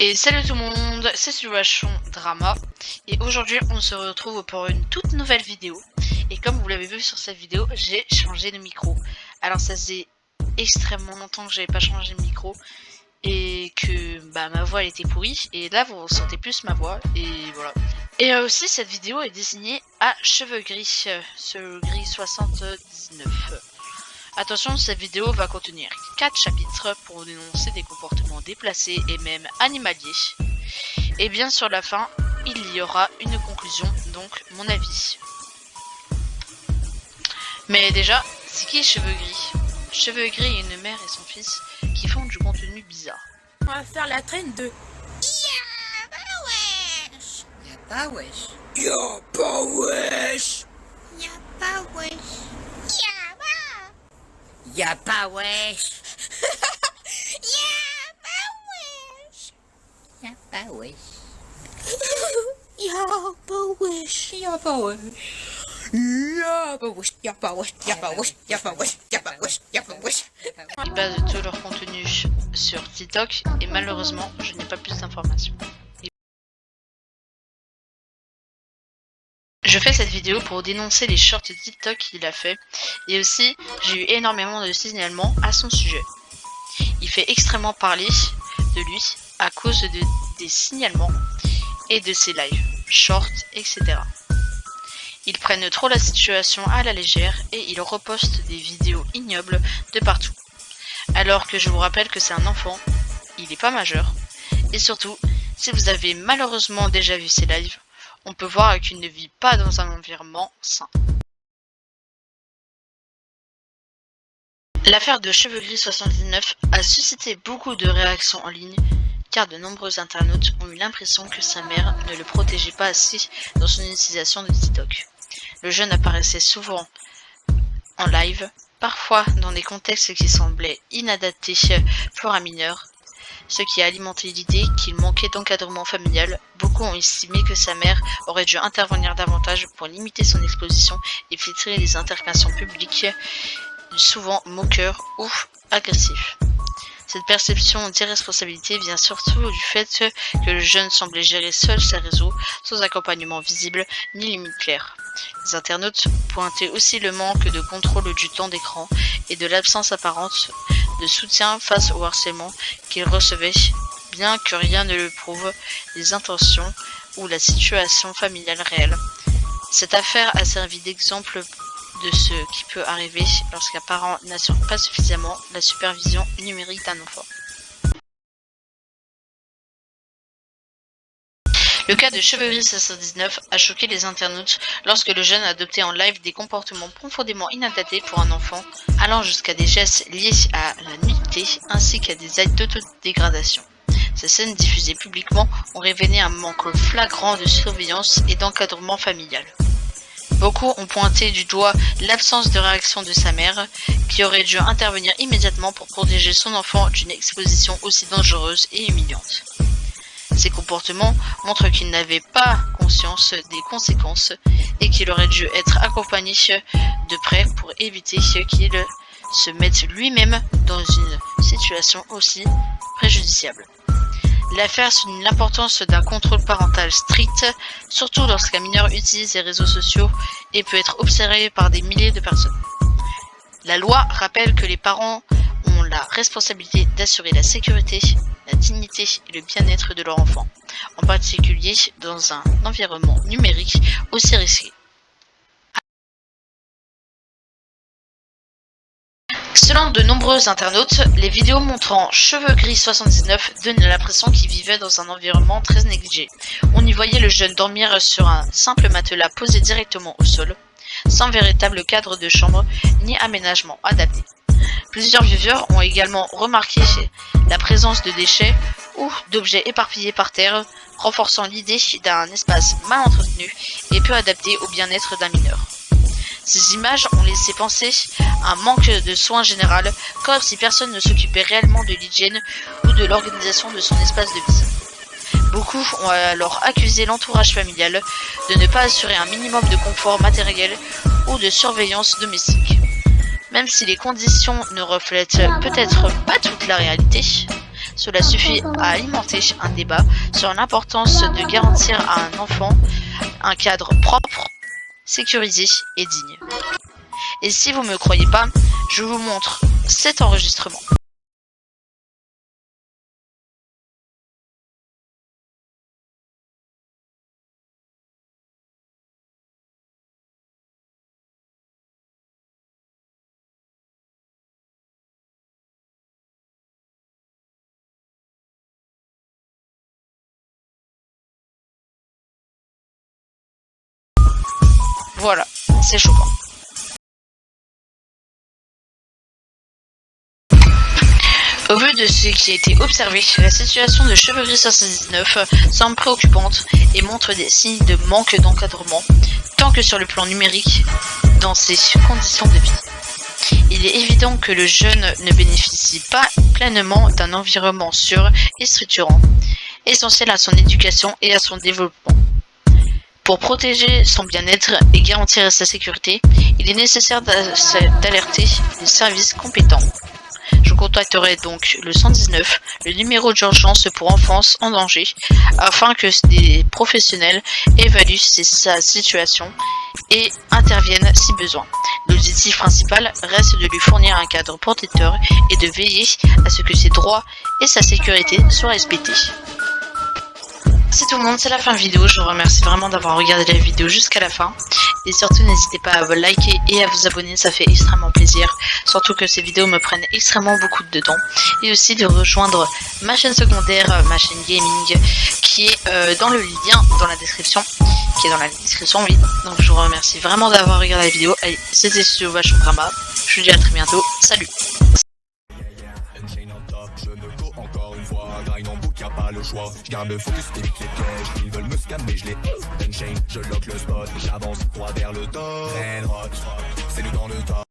Et salut tout le monde, c'est Situation Drama et aujourd'hui on se retrouve pour une toute nouvelle vidéo. Et comme vous l'avez vu sur cette vidéo, j'ai changé de micro. Alors ça faisait extrêmement longtemps que j'avais pas changé de micro et que ma voix elle était pourrie, et là vous sentez plus ma voix et voilà. Et aussi cette vidéo est destinée à Cheveux Gris, ce gris 79. Attention, cette vidéo va contenir 4 chapitres pour dénoncer des comportements déplacés et même animaliers. Et bien sur la fin, il y aura une conclusion, donc mon avis. Mais déjà, c'est qui Cheveux Gris? Cheveux Gris est une mère et son fils qui font du contenu bizarre. On va faire la traîne de Y'a pas wesh. Y'a pas wesh. Y'a pas wesh. Y'a pas wesh. Y'a pas wesh. Y'a pas wesh. Y'a pas wesh. Y'a pas wesh. Y'a pas wesh. Y'a pas wesh. Y'a pas wesh. Y'a pas wesh. Y'a pas wesh. Ils basent tout leur contenu sur TikTok et malheureusement, je n'ai pas plus d'informations. Je fais cette vidéo pour dénoncer les shorts TikTok qu'il a fait, et aussi j'ai eu énormément de signalements à son sujet. Il fait extrêmement parler de lui à cause des signalements et de ses lives, shorts, etc. Ils prennent trop la situation à la légère et ils repostent des vidéos ignobles de partout. Alors que je vous rappelle que c'est un enfant, il n'est pas majeur, et surtout, si vous avez malheureusement déjà vu ses lives, on peut voir qu'il ne vit pas dans un environnement sain. L'affaire de Cheveux Gris 79 a suscité beaucoup de réactions en ligne, car de nombreux internautes ont eu l'impression que sa mère ne le protégeait pas assez dans son utilisation de TikTok. Le jeune apparaissait souvent en live, parfois dans des contextes qui semblaient inadaptés pour un mineur, ce qui a alimenté l'idée qu'il manquait d'encadrement familial. Beaucoup ont estimé que sa mère aurait dû intervenir davantage pour limiter son exposition et filtrer les interventions publiques, souvent moqueurs ou agressifs. Cette perception d'irresponsabilité vient surtout du fait que le jeune semblait gérer seul ses réseaux, sans accompagnement visible ni limite claire. Les internautes pointaient aussi le manque de contrôle du temps d'écran et de l'absence apparente de soutien face au harcèlement qu'il recevait, bien que rien ne le prouve les intentions ou la situation familiale réelle. Cette affaire a servi d'exemple de ce qui peut arriver lorsqu'un parent n'assure pas suffisamment la supervision numérique d'un enfant. Le cas de Cheveux Gris 79 a choqué les internautes lorsque le jeune adoptait en live des comportements profondément inadaptés pour un enfant, allant jusqu'à des gestes liés à la nudité ainsi qu'à des actes d'autodégradation. Ces scènes diffusées publiquement ont révélé un manque flagrant de surveillance et d'encadrement familial. Beaucoup ont pointé du doigt l'absence de réaction de sa mère, qui aurait dû intervenir immédiatement pour protéger son enfant d'une exposition aussi dangereuse et humiliante. Ces comportements montrent qu'il n'avait pas conscience des conséquences et qu'il aurait dû être accompagné de près pour éviter qu'il se mette lui-même dans une situation aussi préjudiciable. L'affaire souligne l'importance d'un contrôle parental strict, surtout lorsqu'un mineur utilise les réseaux sociaux et peut être observé par des milliers de personnes. La loi rappelle que les parents ont la responsabilité d'assurer la sécurité, la dignité et le bien-être de leur enfant, en particulier dans un environnement numérique aussi risqué. Selon de nombreux internautes, les vidéos montrant Cheveux Gris 79 donnent l'impression qu'il vivait dans un environnement très négligé. On y voyait le jeune dormir sur un simple matelas posé directement au sol, sans véritable cadre de chambre ni aménagement adapté. Plusieurs viewers ont également remarqué la présence de déchets ou d'objets éparpillés par terre, renforçant l'idée d'un espace mal entretenu et peu adapté au bien-être d'un mineur. Ces images ont laissé penser à un manque de soins général, comme si personne ne s'occupait réellement de l'hygiène ou de l'organisation de son espace de vie. Beaucoup ont alors accusé l'entourage familial de ne pas assurer un minimum de confort matériel ou de surveillance domestique. Même si les conditions ne reflètent peut-être pas toute la réalité, Cela suffit à alimenter un débat sur l'importance de garantir à un enfant un cadre propre, sécurisé et digne. Et si vous ne me croyez pas, je vous montre cet enregistrement. Voilà, c'est choquant. Au vu de ce qui a été observé, la situation de Chevrerie 519 semble préoccupante et montre des signes de manque d'encadrement, tant que sur le plan numérique, dans ses conditions de vie. Il est évident que le jeune ne bénéficie pas pleinement d'un environnement sûr et structurant, essentiel à son éducation et à son développement. Pour protéger son bien-être et garantir sa sécurité, il est nécessaire d'alerter les services compétents. Je contacterai donc le 119, le numéro d'urgence pour enfance en danger, afin que des professionnels évaluent sa situation et interviennent si besoin. L'objectif principal reste de lui fournir un cadre protecteur et de veiller à ce que ses droits et sa sécurité soient respectés. C'est tout le monde, c'est la fin de la vidéo. Je vous remercie vraiment d'avoir regardé la vidéo jusqu'à la fin. Et surtout, n'hésitez pas à vous liker et à vous abonner, ça fait extrêmement plaisir. Surtout que ces vidéos me prennent extrêmement beaucoup de temps. Et aussi de rejoindre ma chaîne secondaire, ma chaîne gaming, qui est dans le lien dans la description. Oui. Donc je vous remercie vraiment d'avoir regardé la vidéo. Allez, c'était sur Vachon Drama. Je vous dis à très bientôt. Salut! Y'a pas le choix, je garde le focus, évite les pièges, ils veulent me scammer, je les unchain, je lock le spot, j'avance droit vers le top, c'est nous dans le top.